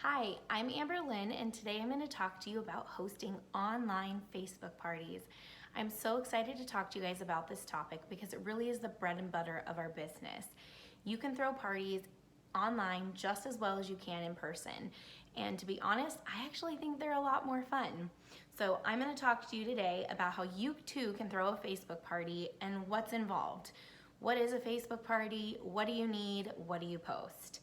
Hi, I'm Amber Lynn, and today I'm going to talk to you about hosting online Facebook parties. I'm so excited to talk to you guys about this topic because it really is the bread and butter of our business. You can throw parties online just as well as you can in person. And to be honest, I actually think they're a lot more fun. So I'm going to talk to you today about how you too can throw a Facebook party and what's involved. What is a Facebook party? What do you need? What do you post?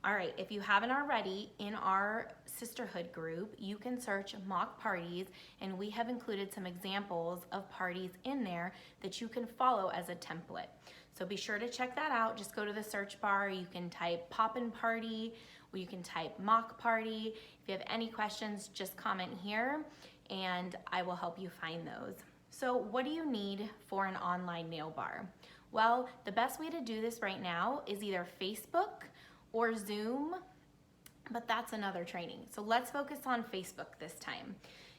All right, if you haven't already, in our sisterhood group, you can search mock parties, and we have included some examples of parties in there that you can follow as a template. So be sure to check that out. Just go to the search bar. You can type poppin' party, or you can type mock party. If you have any questions, just comment here, and I will help you find those. So what do you need for an online nail bar? Well, the best way to do this right now is either Facebook or Zoom, but that's another training. So let's focus on Facebook this time.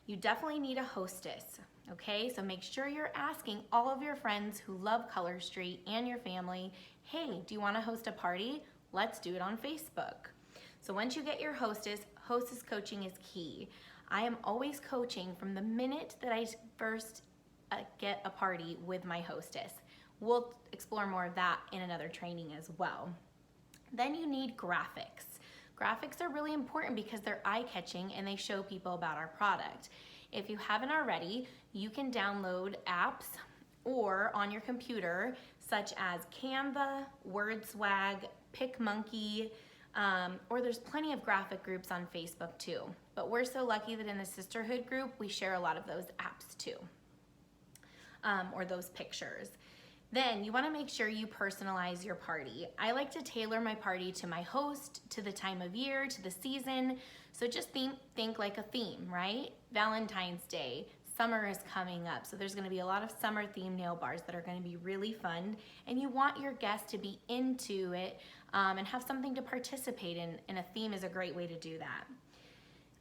You definitely need a hostess, okay? So make sure you're asking all of your friends who love Color Street and your family, hey, do you wanna host a party? Let's do it on Facebook. So once you get your hostess coaching is key. I am always coaching from the minute that I first get a party with my hostess. We'll explore more of that in another training as well. Then you need graphics. Graphics are really important because they're eye-catching and they show people about our product. If you haven't already, you can download apps or on your computer such as Canva, WordSwag, PicMonkey, or there's plenty of graphic groups on Facebook too. But we're so lucky that in the sisterhood group, we share a lot of those apps too, or those pictures. Then you want to make sure you personalize your party. I like to tailor my party to my host, to the time of year, to the season. So just think like a theme, right? Valentine's Day, summer is coming up. So there's going to be a lot of summer themed nail bars that are going to be really fun. And you want your guests to be into it and have something to participate in. And a theme is a great way to do that.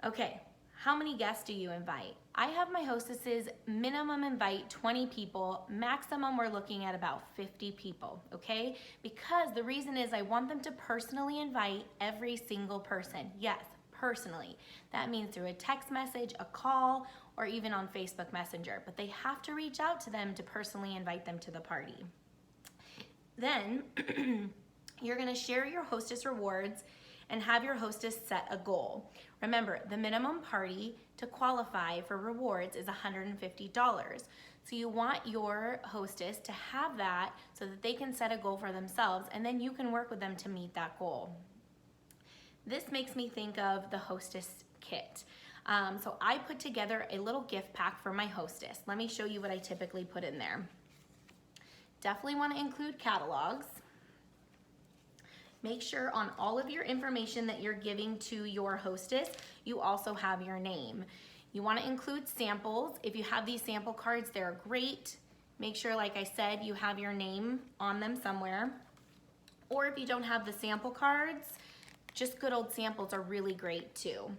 Okay. How many guests do you invite? I have my hostesses minimum invite 20 people, maximum we're looking at about 50 people, okay? Because the reason is I want them to personally invite every single person. Yes, personally. That means through a text message, a call, or even on Facebook Messenger. But they have to reach out to them to personally invite them to the party. Then you're gonna share your hostess rewards and have your hostess set a goal. Remember, the minimum party to qualify for rewards is $150. So you want your hostess to have that so that they can set a goal for themselves, and then you can work with them to meet that goal. This makes me think of the hostess kit. So I put together a little gift pack for my hostess. Let me show you what I typically put in there. Definitely want to include catalogs. Make sure on all of your information that you're giving to your hostess, you also have your name. You want to include samples. If you have these sample cards, they're great. Make sure, like I said, you have your name on them somewhere. Or if you don't have the sample cards, just good old samples are really great too.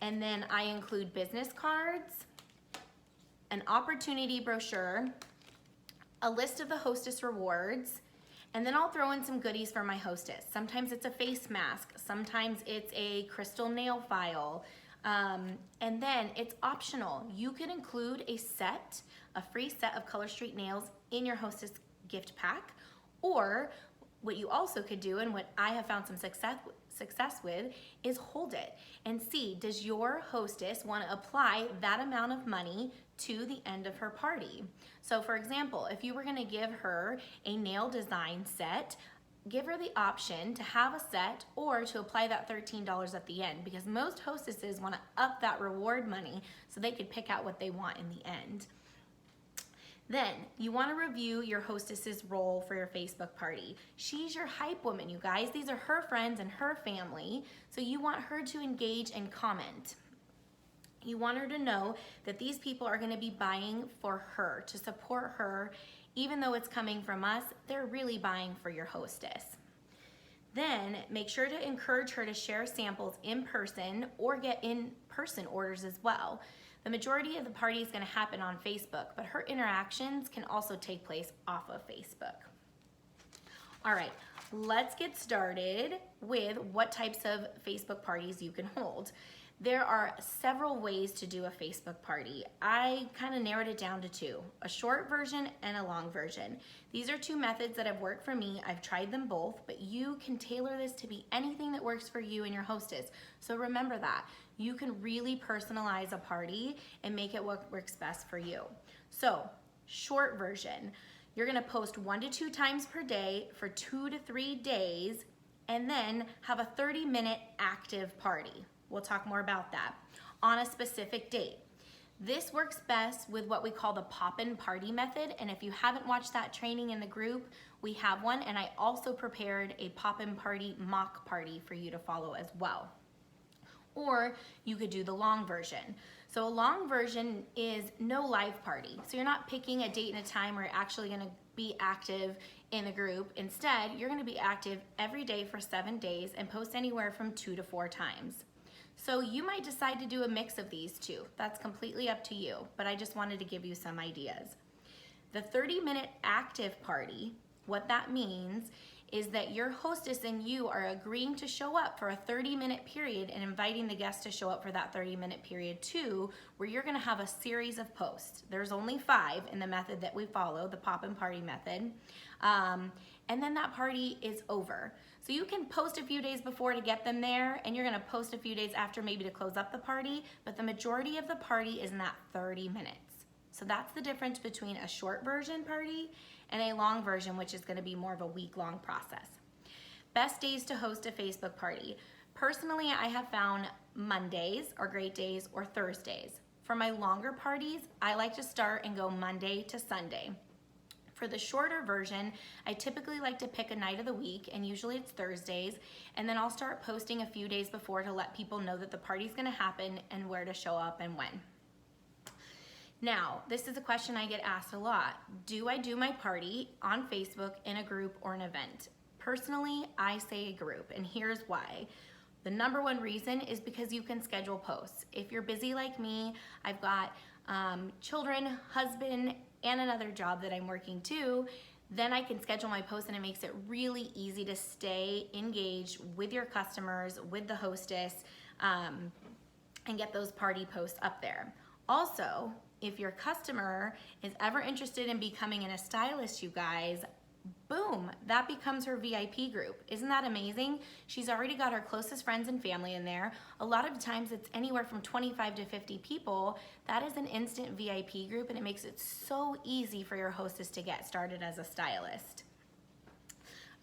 And then I include business cards, an opportunity brochure, a list of the hostess rewards, and then I'll throw in some goodies for my hostess. Sometimes it's a face mask, sometimes it's a crystal nail file, and then it's optional. You can include a free set of Color Street nails in your hostess gift pack, or what you also could do, and what I have found some success with, is hold it and see, does your hostess want to apply that amount of money to the end of her party? So for example, if you were going to give her a nail design set, give her the option to have a set or to apply that $13 at the end, because most hostesses want to up that reward money so they could pick out what they want in the end. Then you want to review your hostess's role for your Facebook party. She's your hype woman, you guys. These are her friends and her family, so you want her to engage and comment. You want her to know that these people are going to be buying for her, to support her. Even though it's coming from us, they're really buying for your hostess. Then make sure to encourage her to share samples in person or get in-person orders as well. The majority of the party is going to happen on Facebook, but her interactions can also take place off of Facebook. All right, let's get started with what types of Facebook parties you can hold. There are several ways to do a Facebook party. I kind of narrowed it down to two, a short version and a long version. These are two methods that have worked for me. I've tried them both, but you can tailor this to be anything that works for you and your hostess. So remember that. You can really personalize a party and make it what works best for you. So, short version. You're gonna post 1 to 2 times per day for 2 to 3 days, and then have a 30-minute active party. We'll talk more about that on a specific date. This works best with what we call the pop-in party method, and if you haven't watched that training in the group, we have one, and I also prepared a pop-in party mock party for you to follow as well. Or you could do the long version. So a long version is no live party. So you're not picking a date and a time where you're actually gonna be active in the group. Instead, you're gonna be active every day for 7 days and post anywhere from 2 to 4 times. So you might decide to do a mix of these two. That's completely up to you, but I just wanted to give you some ideas. The 30-minute active party, what that means is that your hostess and you are agreeing to show up for a 30-minute period and inviting the guests to show up for that 30-minute period too, where you're gonna have a series of posts. There's only 5 in the method that we follow, the pop-in party method. And then that party is over. So you can post a few days before to get them there, and you're gonna post a few days after maybe to close up the party, but the majority of the party is in that 30 minutes. So that's the difference between a short version party and a long version, which is gonna be more of a week-long process. Best days to host a Facebook party. Personally, I have found Mondays are great days, or Thursdays. For my longer parties, I like to start and go Monday to Sunday. For the shorter version, I typically like to pick a night of the week, and usually it's Thursdays, and then I'll start posting a few days before to let people know that the party's gonna happen and where to show up and when. Now, this is a question I get asked a lot. Do I do my party on Facebook in a group or an event? Personally, I say a group, and here's why. The number one reason is because you can schedule posts. If you're busy like me, I've got children, husband, and another job that I'm working too, then I can schedule my posts, and it makes it really easy to stay engaged with your customers, with the hostess, and get those party posts up there. Also, if your customer is ever interested in becoming a stylist, you guys, boom, that becomes her VIP group. Isn't that amazing? She's already got her closest friends and family in there. A lot of times it's anywhere from 25 to 50 people. That is an instant VIP group, and it makes it so easy for your hostess to get started as a stylist.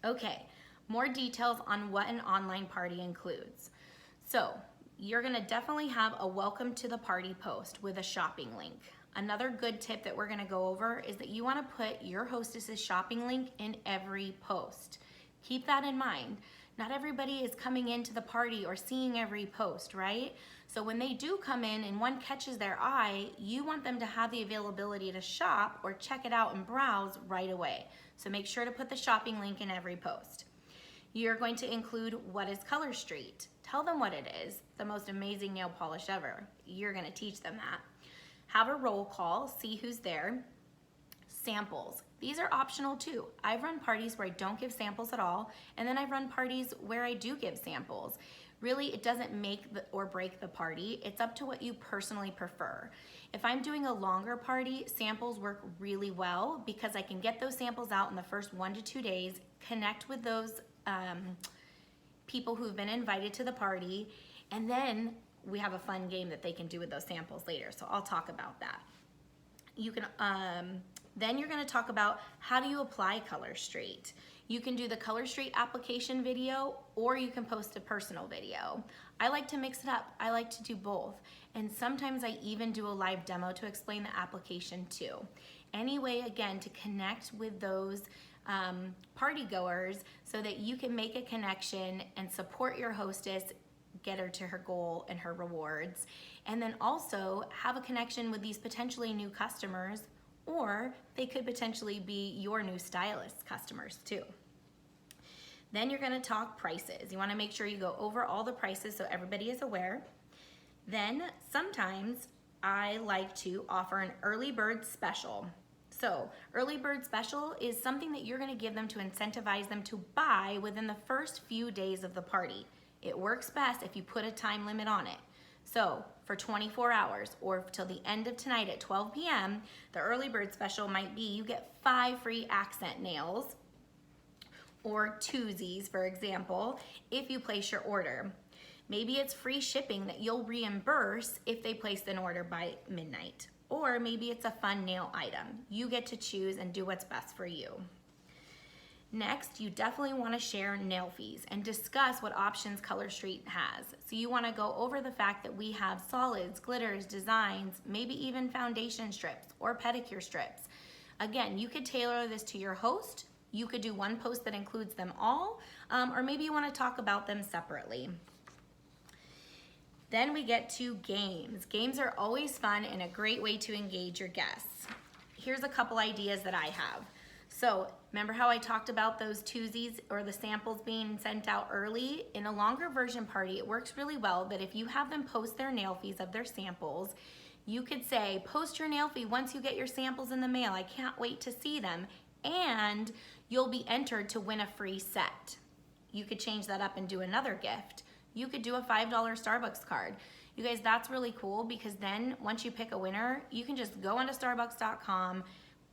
Okay, more details on what an online party includes. So, you're gonna definitely have a welcome to the party post with a shopping link. Another good tip that we're gonna go over is that you wanna put your hostess's shopping link in every post. Keep that in mind. Not everybody is coming into the party or seeing every post, right? So when they do come in and one catches their eye, you want them to have the availability to shop or check it out and browse right away. So make sure to put the shopping link in every post. You're going to include what is Color Street. Tell them what it is, the most amazing nail polish ever. You're gonna teach them that. Have a roll call, see who's there. Samples, these are optional too. I've run parties where I don't give samples at all, and then I've run parties where I do give samples. Really, it doesn't make or break the party. It's up to what you personally prefer. If I'm doing a longer party, samples work really well because I can get those samples out in the first 1 to 2 days, connect with those people who've been invited to the party, and then we have a fun game that they can do with those samples later. So I'll talk about that. You can, then you're gonna talk about how do you apply Color Street. You can do the Color Street application video, or you can post a personal video. I like to mix it up. I like to do both. And sometimes I even do a live demo to explain the application too. Anyway, again, to connect with those party goers so that you can make a connection and support your hostess, get her to her goal and her rewards, and then also have a connection with these potentially new customers, or they could potentially be your new stylist customers too. Then you're gonna talk prices. You wanna make sure you go over all the prices so everybody is aware. Then sometimes I like to offer an early bird special. So early bird special is something that you're gonna give them to incentivize them to buy within the first few days of the party. It works best if you put a time limit on it. So for 24 hours or till the end of tonight at 12 p.m., the early bird special might be you get 5 free accent nails or twosies, for example, if you place your order. Maybe it's free shipping that you'll reimburse if they place an order by midnight. Or maybe it's a fun nail item. You get to choose and do what's best for you. Next, you definitely want to share nail fees and discuss what options Color Street has. So you want to go over the fact that we have solids, glitters, designs, maybe even foundation strips or pedicure strips. Again, you could tailor this to your host. You could do one post that includes them all, or maybe you want to talk about them separately. Then we get to games. Games are always fun and a great way to engage your guests. Here's a couple ideas that I have. So remember how I talked about those twosies or the samples being sent out early? In a longer version party, it works really well that if you have them post their nail fees of their samples, you could say, post your nail fee once you get your samples in the mail. I can't wait to see them. And you'll be entered to win a free set. You could change that up and do another gift. You could do a $5 Starbucks card. You guys, that's really cool because then once you pick a winner, you can just go onto starbucks.com,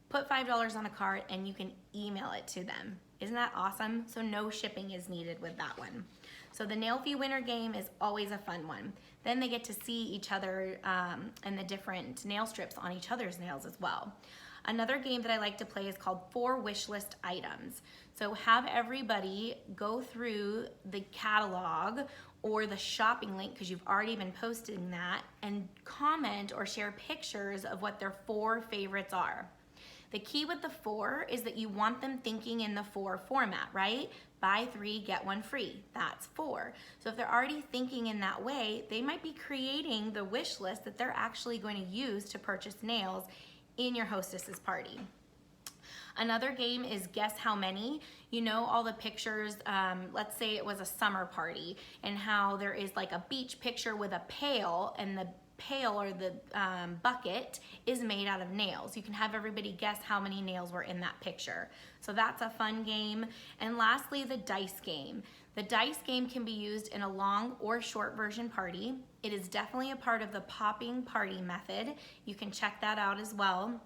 put $5 on a card, and you can email it to them. Isn't that awesome? So no shipping is needed with that one. So the nail fee winner game is always a fun one. Then they get to see each other and the different nail strips on each other's nails as well. Another game that I like to play is called 4 wish list items. So have everybody go through the catalog or the shopping link, because you've already been posting that, and comment or share pictures of what their 4 favorites are. The key with the 4 is that you want them thinking in the 4 format, right? Buy 3, get 1 free. That's 4. So if they're already thinking in that way, they might be creating the wish list that they're actually going to use to purchase nails in your hostess's party. Another game is guess how many. You know all the pictures, let's say it was a summer party and how there is like a beach picture with a pail, and the pail or the bucket is made out of nails. You can have everybody guess how many nails were in that picture. So that's a fun game. And lastly, the dice game. The dice game can be used in a long or short version party. It is definitely a part of the popping party method. You can check that out as well.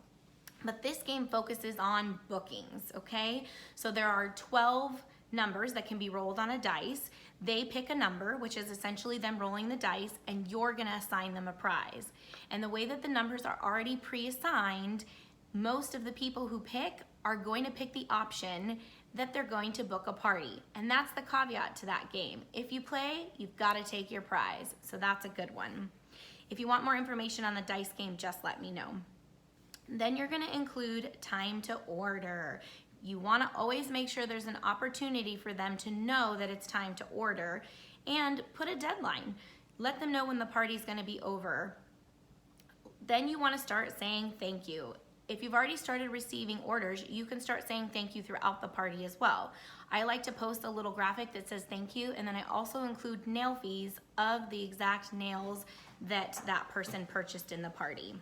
But this game focuses on bookings, okay? So there are 12 numbers that can be rolled on a dice. They pick a number, which is essentially them rolling the dice, and you're gonna assign them a prize. And the way that the numbers are already pre-assigned, most of the people who pick are going to pick the option that they're going to book a party. And that's the caveat to that game. If you play, you've gotta take your prize. So that's a good one. If you want more information on the dice game, just let me know. Then you're gonna include time to order. You wanna always make sure there's an opportunity for them to know that it's time to order, and put a deadline. Let them know when the party's gonna be over. Then you wanna start saying thank you. If you've already started receiving orders, you can start saying thank you throughout the party as well. I like to post a little graphic that says thank you, and then I also include nail fees of the exact nails that that person purchased in the party.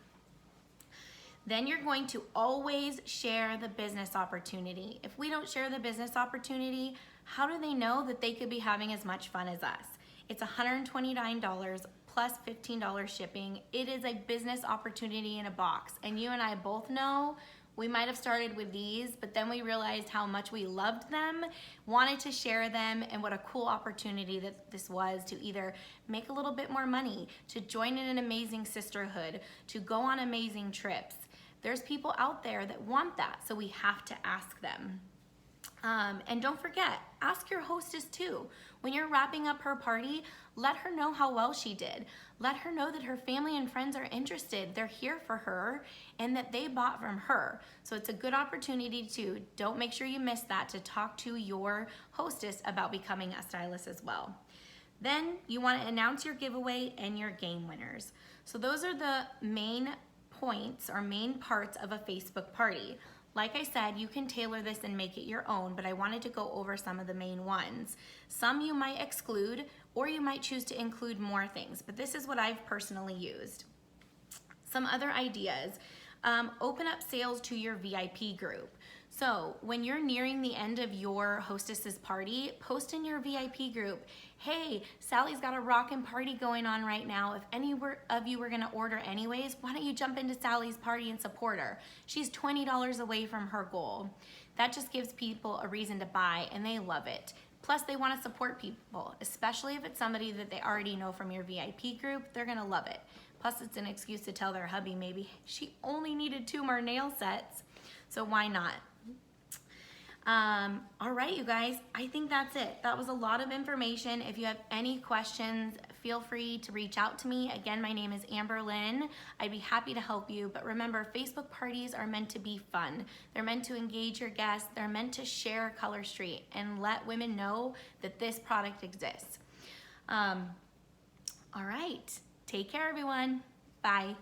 Then you're going to always share the business opportunity. If we don't share the business opportunity, how do they know that they could be having as much fun as us? It's $129 plus $15 shipping. It is a business opportunity in a box. And you and I both know we might have started with these, but then we realized how much we loved them, wanted to share them, and what a cool opportunity that this was to either make a little bit more money, to join in an amazing sisterhood, to go on amazing trips. There's people out there that want that, so we have to ask them. And don't forget, ask your hostess too. When you're wrapping up her party, let her know how well she did. Let her know that her family and friends are interested, they're here for her, and that they bought from her. So it's a good opportunity to, don't make sure you miss that, to talk to your hostess about becoming a stylist as well. Then you want to announce your giveaway and your game winners. So those are the main points or main parts of a Facebook party. Like I said, you can tailor this and make it your own, but I wanted to go over some of the main ones. Some you might exclude, or you might choose to include more things, but this is what I've personally used. Some other ideas. Open up sales to your VIP group. So when you're nearing the end of your hostess's party, post in your VIP group, hey, Sally's got a rockin' party going on right now. If any of you were gonna order anyways, why don't you jump into Sally's party and support her? She's $20 away from her goal. That just gives people a reason to buy, and they love it. Plus, they wanna support people, especially if it's somebody that they already know from your VIP group. They're gonna love it. Plus, it's an excuse to tell their hubby maybe she only needed 2 more nail sets, so why not? All right, you guys, I think that's it. That was a lot of information. If you have any questions, feel free to reach out to me. Again, my name is Amber Lynn. I'd be happy to help you. But remember, Facebook parties are meant to be fun. They're meant to engage your guests. They're meant to share Color Street and let women know that this product exists. All right, take care, everyone. Bye.